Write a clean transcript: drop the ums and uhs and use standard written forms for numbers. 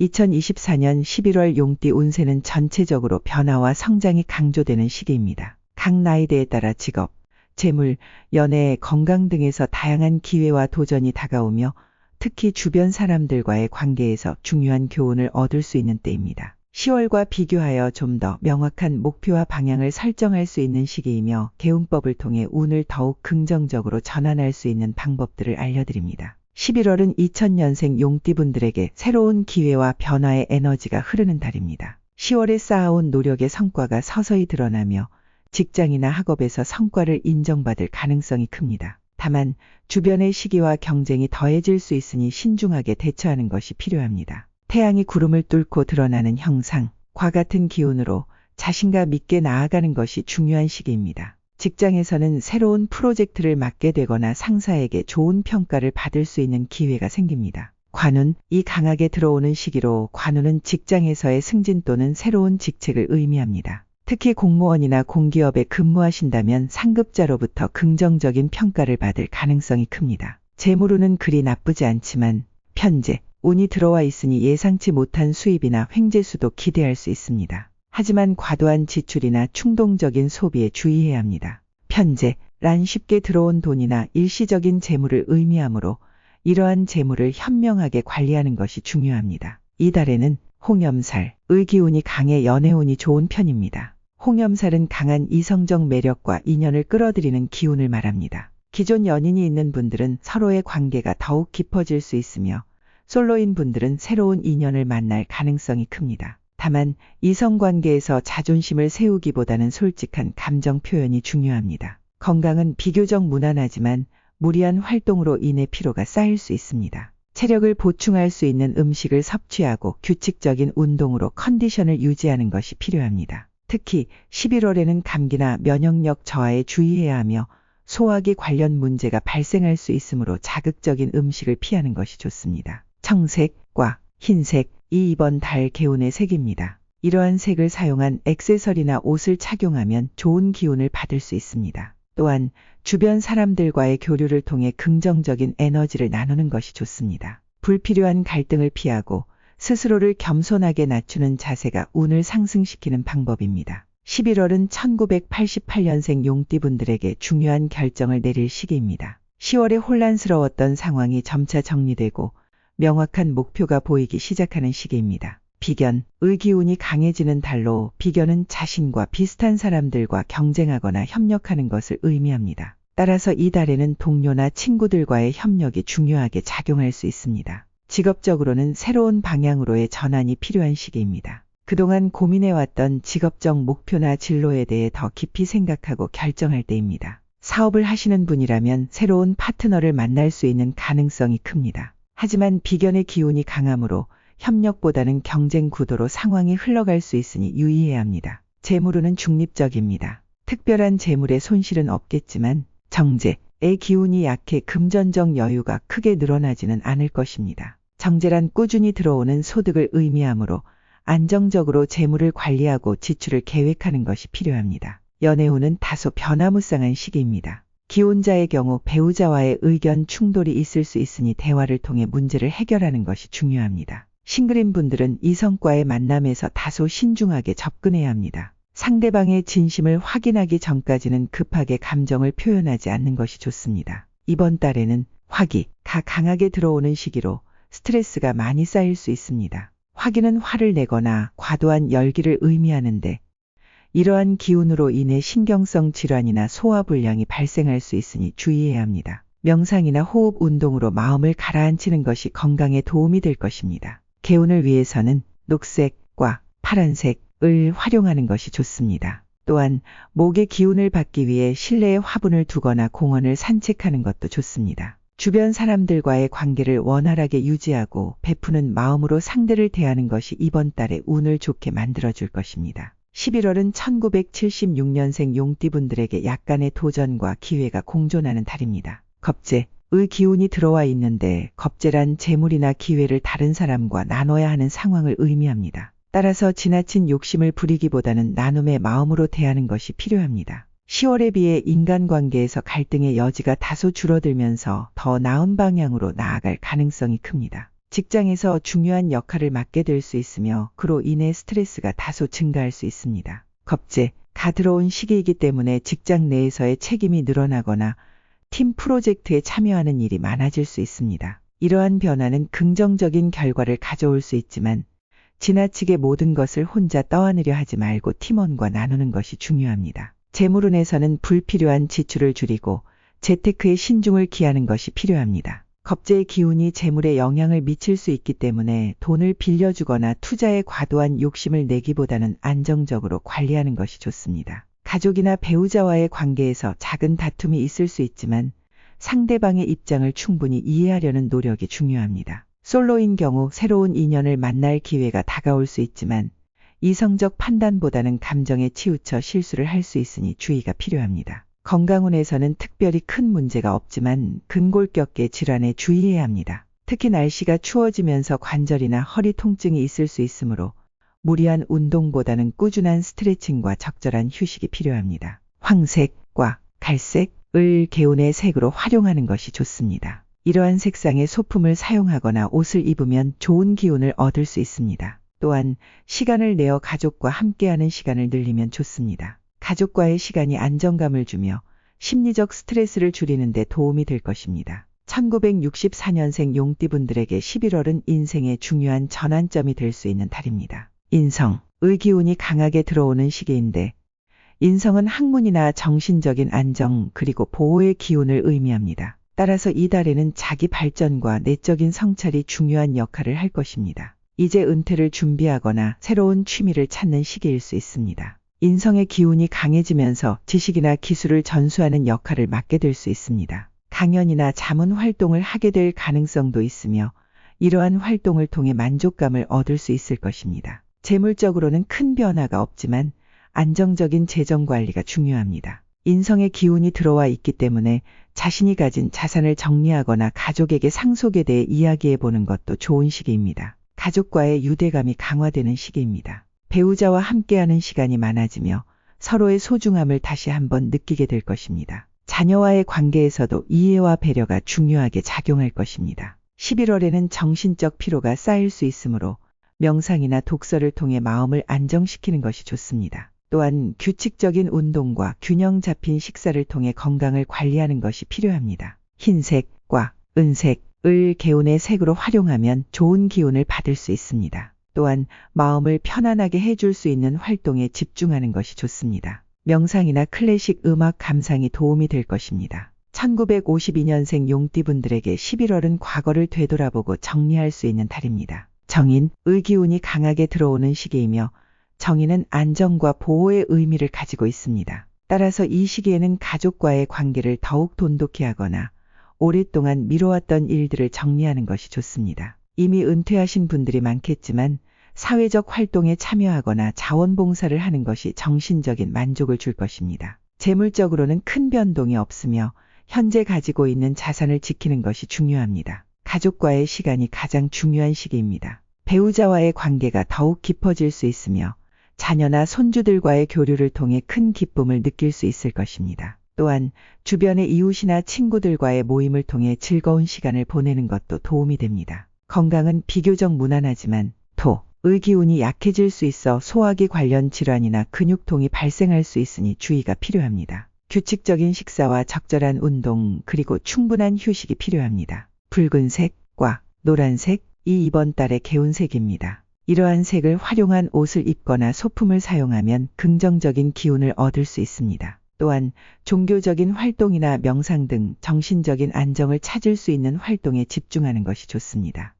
2024년 11월 용띠 운세는 전체적으로 변화와 성장이 강조되는 시기입니다. 각 나이대에 따라 직업, 재물, 연애, 건강 등에서 다양한 기회와 도전이 다가오며 특히 주변 사람들과의 관계에서 중요한 교훈을 얻을 수 있는 때입니다. 10월과 비교하여 좀 더 명확한 목표와 방향을 설정할 수 있는 시기이며 개운법을 통해 운을 더욱 긍정적으로 전환할 수 있는 방법들을 알려드립니다. 11월은 2000년생 용띠분들에게 새로운 기회와 변화의 에너지가 흐르는 달입니다. 10월에 쌓아온 노력의 성과가 서서히 드러나며 직장이나 학업에서 성과를 인정받을 가능성이 큽니다. 다만 주변의 시기와 경쟁이 더해질 수 있으니 신중하게 대처하는 것이 필요합니다. 태양이 구름을 뚫고 드러나는 형상과 같은 기운으로 자신감 있게 나아가는 것이 중요한 시기입니다. 직장에서는 새로운 프로젝트를 맡게 되거나 상사에게 좋은 평가를 받을 수 있는 기회가 생깁니다. 관운, 이 강하게 들어오는 시기로 관운은 직장에서의 승진 또는 새로운 직책을 의미합니다. 특히 공무원이나 공기업에 근무하신다면 상급자로부터 긍정적인 평가를 받을 가능성이 큽니다. 재물운은 그리 나쁘지 않지만 편재, 운이 들어와 있으니 예상치 못한 수입이나 횡재수도 기대할 수 있습니다. 하지만 과도한 지출이나 충동적인 소비에 주의해야 합니다. 편재란 쉽게 들어온 돈이나 일시적인 재물을 의미하므로 이러한 재물을 현명하게 관리하는 것이 중요합니다. 이 달에는 홍염살의 기운이 강해 연애운이 좋은 편입니다. 홍염살은 강한 이성적 매력과 인연을 끌어들이는 기운을 말합니다. 기존 연인이 있는 분들은 서로의 관계가 더욱 깊어질 수 있으며 솔로인 분들은 새로운 인연을 만날 가능성이 큽니다. 다만 이성관계에서 자존심을 세우기보다는 솔직한 감정 표현이 중요합니다. 건강은 비교적 무난하지만 무리한 활동으로 인해 피로가 쌓일 수 있습니다. 체력을 보충할 수 있는 음식을 섭취하고 규칙적인 운동으로 컨디션을 유지하는 것이 필요합니다. 특히 11월에는 감기나 면역력 저하에 주의해야 하며 소화기 관련 문제가 발생할 수 있으므로 자극적인 음식을 피하는 것이 좋습니다. 청색과 흰색, 이번 달 개운의 색입니다. 이러한 색을 사용한 액세서리나 옷을 착용하면 좋은 기운을 받을 수 있습니다. 또한 주변 사람들과의 교류를 통해 긍정적인 에너지를 나누는 것이 좋습니다. 불필요한 갈등을 피하고 스스로를 겸손하게 낮추는 자세가 운을 상승시키는 방법입니다. 11월은 1988년생 용띠분들에게 중요한 결정을 내릴 시기입니다. 10월에 혼란스러웠던 상황이 점차 정리되고 명확한 목표가 보이기 시작하는 시기입니다. 비견의 기운이 강해지는 달로 비견은 자신과 비슷한 사람들과 경쟁하거나 협력하는 것을 의미합니다. 따라서 이 달에는 동료나 친구들과의 협력이 중요하게 작용할 수 있습니다. 직업적으로는 새로운 방향으로의 전환이 필요한 시기입니다. 그동안 고민해왔던 직업적 목표나 진로에 대해 더 깊이 생각하고 결정할 때입니다. 사업을 하시는 분이라면 새로운 파트너를 만날 수 있는 가능성이 큽니다. 하지만 비견의 기운이 강하므로 협력보다는 경쟁 구도로 상황이 흘러갈 수 있으니 유의해야 합니다. 재물운은 중립적입니다. 특별한 재물의 손실은 없겠지만 정제의 기운이 약해 금전적 여유가 크게 늘어나지는 않을 것입니다. 정제란 꾸준히 들어오는 소득을 의미하므로 안정적으로 재물을 관리하고 지출을 계획하는 것이 필요합니다. 연애운은 다소 변화무쌍한 시기입니다. 기혼자의 경우 배우자와의 의견 충돌이 있을 수 있으니 대화를 통해 문제를 해결하는 것이 중요합니다. 싱글인 분들은 이성과의 만남에서 다소 신중하게 접근해야 합니다. 상대방의 진심을 확인하기 전까지는 급하게 감정을 표현하지 않는 것이 좋습니다. 이번 달에는 화기가 강하게 들어오는 시기로 스트레스가 많이 쌓일 수 있습니다. 화기는 화를 내거나 과도한 열기를 의미하는데 이러한 기운으로 인해 신경성 질환이나 소화불량이 발생할 수 있으니 주의해야 합니다. 명상이나 호흡 운동으로 마음을 가라앉히는 것이 건강에 도움이 될 것입니다. 개운을 위해서는 녹색과 파란색을 활용하는 것이 좋습니다. 또한 목의 기운을 받기 위해 실내에 화분을 두거나 공원을 산책하는 것도 좋습니다. 주변 사람들과의 관계를 원활하게 유지하고 베푸는 마음으로 상대를 대하는 것이 이번 달에 운을 좋게 만들어줄 것입니다. 11월은 1976년생 용띠분들에게 약간의 도전과 기회가 공존하는 달입니다. 겁재의 기운이 들어와 있는데 겁재란 재물이나 기회를 다른 사람과 나눠야 하는 상황을 의미합니다. 따라서 지나친 욕심을 부리기보다는 나눔의 마음으로 대하는 것이 필요합니다. 10월에 비해 인간관계에서 갈등의 여지가 다소 줄어들면서 더 나은 방향으로 나아갈 가능성이 큽니다. 직장에서 중요한 역할을 맡게 될 수 있으며 그로 인해 스트레스가 다소 증가할 수 있습니다. 겁재가 들어온 시기이기 때문에 직장 내에서의 책임이 늘어나거나 팀 프로젝트에 참여하는 일이 많아질 수 있습니다. 이러한 변화는 긍정적인 결과를 가져올 수 있지만 지나치게 모든 것을 혼자 떠안으려 하지 말고 팀원과 나누는 것이 중요합니다. 재물운에서는 불필요한 지출을 줄이고 재테크에 신중을 기하는 것이 필요합니다. 겁재의 기운이 재물에 영향을 미칠 수 있기 때문에 돈을 빌려주거나 투자에 과도한 욕심을 내기보다는 안정적으로 관리하는 것이 좋습니다. 가족이나 배우자와의 관계에서 작은 다툼이 있을 수 있지만 상대방의 입장을 충분히 이해하려는 노력이 중요합니다. 솔로인 경우 새로운 인연을 만날 기회가 다가올 수 있지만 이성적 판단보다는 감정에 치우쳐 실수를 할 수 있으니 주의가 필요합니다. 건강운에서는 특별히 큰 문제가 없지만 근골격계 질환에 주의해야 합니다. 특히 날씨가 추워지면서 관절이나 허리 통증이 있을 수 있으므로 무리한 운동보다는 꾸준한 스트레칭과 적절한 휴식이 필요합니다. 황색과 갈색, 을 개운의 색으로 활용하는 것이 좋습니다. 이러한 색상의 소품을 사용하거나 옷을 입으면 좋은 기운을 얻을 수 있습니다. 또한 시간을 내어 가족과 함께하는 시간을 늘리면 좋습니다. 가족과의 시간이 안정감을 주며 심리적 스트레스를 줄이는 데 도움이 될 것입니다. 1964년생 용띠분들에게 11월은 인생의 중요한 전환점이 될 수 있는 달입니다. 인성, 의 기운이 강하게 들어오는 시기인데 인성은 학문이나 정신적인 안정 그리고 보호의 기운을 의미합니다. 따라서 이 달에는 자기 발전과 내적인 성찰이 중요한 역할을 할 것입니다. 이제 은퇴를 준비하거나 새로운 취미를 찾는 시기일 수 있습니다. 인성의 기운이 강해지면서 지식이나 기술을 전수하는 역할을 맡게 될 수 있습니다. 강연이나 자문 활동을 하게 될 가능성도 있으며 이러한 활동을 통해 만족감을 얻을 수 있을 것입니다. 재물적으로는 큰 변화가 없지만 안정적인 재정 관리가 중요합니다. 인성의 기운이 들어와 있기 때문에 자신이 가진 자산을 정리하거나 가족에게 상속에 대해 이야기해 보는 것도 좋은 시기입니다. 가족과의 유대감이 강화되는 시기입니다. 배우자와 함께하는 시간이 많아지며 서로의 소중함을 다시 한번 느끼게 될 것입니다. 자녀와의 관계에서도 이해와 배려가 중요하게 작용할 것입니다. 11월에는 정신적 피로가 쌓일 수 있으므로 명상이나 독서를 통해 마음을 안정시키는 것이 좋습니다. 또한 규칙적인 운동과 균형 잡힌 식사를 통해 건강을 관리하는 것이 필요합니다. 흰색과 은색, 을 개운의 색으로 활용하면 좋은 기운을 받을 수 있습니다. 또한 마음을 편안하게 해줄 수 있는 활동에 집중하는 것이 좋습니다. 명상이나 클래식 음악 감상이 도움이 될 것입니다. 1952년생 용띠분들에게 11월은 과거를 되돌아보고 정리할 수 있는 달입니다. 정인, 의 기운이 강하게 들어오는 시기이며 정인은 안정과 보호의 의미를 가지고 있습니다. 따라서 이 시기에는 가족과의 관계를 더욱 돈독히 하거나 오랫동안 미뤄왔던 일들을 정리하는 것이 좋습니다. 이미 은퇴하신 분들이 많겠지만 사회적 활동에 참여하거나 자원봉사를 하는 것이 정신적인 만족을 줄 것입니다. 재물적으로는 큰 변동이 없으며 현재 가지고 있는 자산을 지키는 것이 중요합니다. 가족과의 시간이 가장 중요한 시기입니다. 배우자와의 관계가 더욱 깊어질 수 있으며 자녀나 손주들과의 교류를 통해 큰 기쁨을 느낄 수 있을 것입니다. 또한 주변의 이웃이나 친구들과의 모임을 통해 즐거운 시간을 보내는 것도 도움이 됩니다. 건강은 비교적 무난하지만 의 기운이 약해질 수 있어 소화기 관련 질환이나 근육통이 발생할 수 있으니 주의가 필요합니다. 규칙적인 식사와 적절한 운동 그리고 충분한 휴식이 필요합니다. 붉은색과 노란색, 이번 달의 개운색입니다. 이러한 색을 활용한 옷을 입거나 소품을 사용하면 긍정적인 기운을 얻을 수 있습니다. 또한 종교적인 활동이나 명상 등 정신적인 안정을 찾을 수 있는 활동에 집중하는 것이 좋습니다.